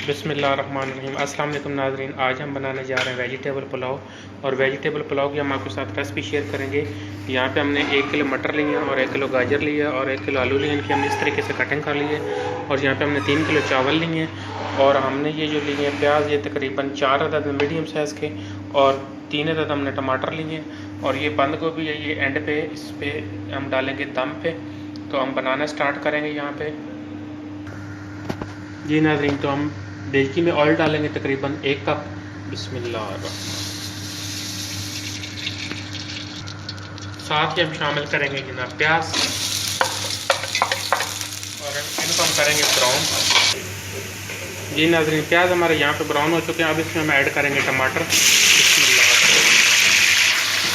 बिस्मिल्लाहिर्रहमानिर्रहीम। अस्सलाम वालेकुम नाज़रीन, आज हम बनाने जा रहे हैं वेजिटेबल पुलाव। और वेजिटेबल पुलाव की हम आपके साथ रेसिपी शेयर करेंगे। यहाँ पे हमने 1 किलो मटर लिए हैं और 1 किलो गाजर लिया और 1 किलो आलू लिए। इनकी हमने इस तरीके से कटिंग कर ली है। और यहाँ पे हमने 3 किलो चावल लिए हैं। और हमने ये जो लिए हैं प्याज, ये तकरीबन 4 अदद मीडियम साइज़ के, और 3 अदद हमने टमाटर लिए हैं। और ये बंद गोभी है, ये एंड पे इस पर हम डालेंगे दम पे। तो हम बनाना स्टार्ट करेंगे यहाँ पे। जी नाज़रीन, तो हम देगची में ऑयल डालेंगे तकरीबन 1 कप। बिस्मिल्लाह। साथ ही हम शामिल करेंगे जनाब प्याज, और इनको हम करेंगे ब्राउन। जी नाज़रीन, प्याज हमारे यहाँ पे ब्राउन हो चुके हैं। अब इसमें हम ऐड करेंगे टमाटर। बिस्मिल्लाह।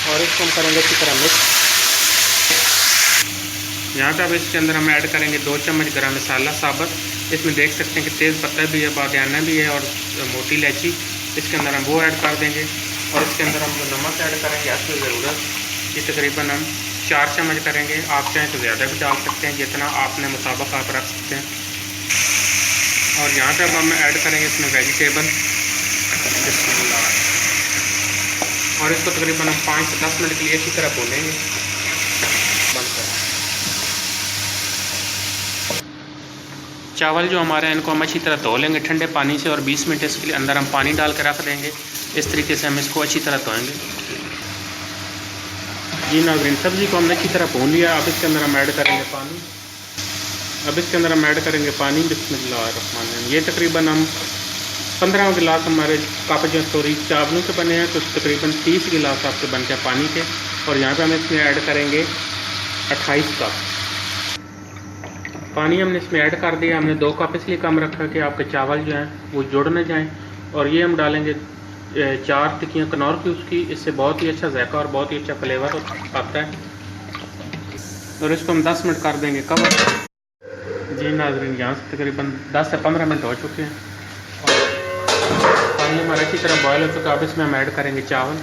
और इसको हम करेंगे अच्छी तरह मिक्स। यहाँ पे अब इसके अंदर हम ऐड करेंगे 2 चम्मच गरम मसाला साबुत। इसमें देख सकते हैं कि तेज़ पत्ता भी है, बादियाना भी है और मोटी इलायची। इसके अंदर हम वो ऐड कर देंगे। और इसके अंदर हम जो नमक ऐड करेंगे आपकी ज़रूरत, ये तकरीबन हम 4 चम्मच करेंगे। आप चाहें तो ज़्यादा भी डाल सकते हैं, जितना आपने मुताबिक आप रख सकते हैं। और यहाँ पे अब हम ऐड करेंगे इसमें वेजिटेबल। और इसको तकरीबन हम 5 से 10 मिनट के लिए इसी तरह भूनेंगे। बंद करें। चावल जो हमारे हैं इनको हम अच्छी तरह धो लेंगे ठंडे पानी से, और 20 मिनट इसके लिए अंदर हम पानी डाल के रख देंगे। इस तरीके से हम इसको अच्छी तरह धोएंगे। जी नाज़रीन, सब्ज़ी को हमने अच्छी तरह भून लिया। अब इसके अंदर हम ऐड करेंगे पानी। बिस्मिल्लाहिर्रहमानिर्रहीम। ये तकरीबन हम 15 गिलास हमारे कप जो सॉरी चावलों के बने हैं, तो तकरीबन 30 गिलास आपके बनते हैं पानी के। और यहाँ पे हम इसमें ऐड करेंगे 28 कप पानी। हमने इसमें ऐड कर दिया। हमने 2 कप इसलिए कम रखा कि आपके चावल जो हैं वो जुड़ न जाएं। और ये हम डालेंगे 4 टिक्कियाँ कनौर की उसकी। इससे बहुत ही अच्छा जायका और बहुत ही अच्छा फ्लेवर आता है। और इसको हम 10 मिनट कर देंगे कवर। जी नाज़रीन, यहाँ से तकरीबन 10 से 15 मिनट हो चुके हैं और पानी हमारा अच्छी तरह बॉयल हो चुका है। अब इसमें हम ऐड करेंगे चावल।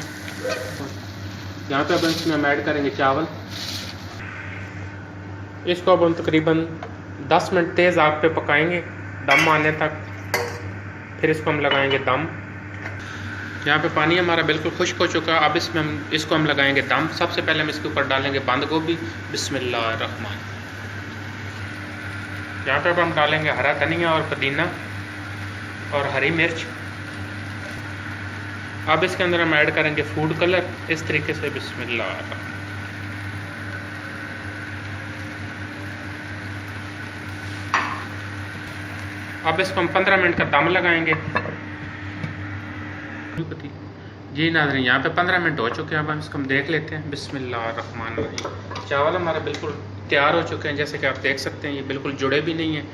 यहाँ पे अब इसमें हम ऐड करेंगे चावल। इसको अब हम तकरीबन 10 मिनट तेज़ आग पे पकाएंगे दम आने तक। फिर इसको हम लगाएंगे दम। यहाँ पे पानी हमारा बिल्कुल खुश्क हो चुका है। अब इसको हम लगाएंगे दम। सबसे पहले हम इसके ऊपर डालेंगे बंद गोभी। बिस्मिल्लाहिर्रहमान। यहाँ पे अब हम डालेंगे हरा धनिया और पुदीना और हरी मिर्च। अब इसके अंदर हम ऐड करेंगे फूड कलर इस तरीके से। बिस्मिल्लाह। अब इसको हम 15 मिनट का दम लगाएंगे। जी नाज़रीन, यहाँ पे 15 मिनट हो चुके हैं। अब हम इसको हम देख लेते हैं। बिस्मिल्लाहिर्रहमानिर्रहीम। चावल हमारे बिल्कुल तैयार हो चुके हैं, जैसे कि आप देख सकते हैं ये बिल्कुल जुड़े भी नहीं हैं।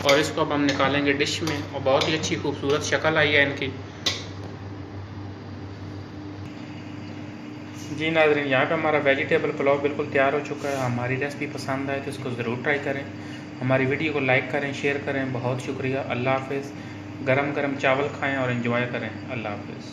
और इसको अब हम निकालेंगे डिश में, और बहुत ही अच्छी खूबसूरत शक्ल आई है इनकी। जी नाज़रीन, यहाँ पे हमारा वेजिटेबल पुलाव बिल्कुल तैयार हो चुका है। हमारी रेसिपी पसंद आए तो इसको ज़रूर ट्राई करें। हमारी वीडियो को लाइक करें, शेयर करें। बहुत शुक्रिया। अल्लाह हाफ़िज़। गरम गरम चावल खाएं और एंजॉय करें। अल्लाह हाफ़िज़।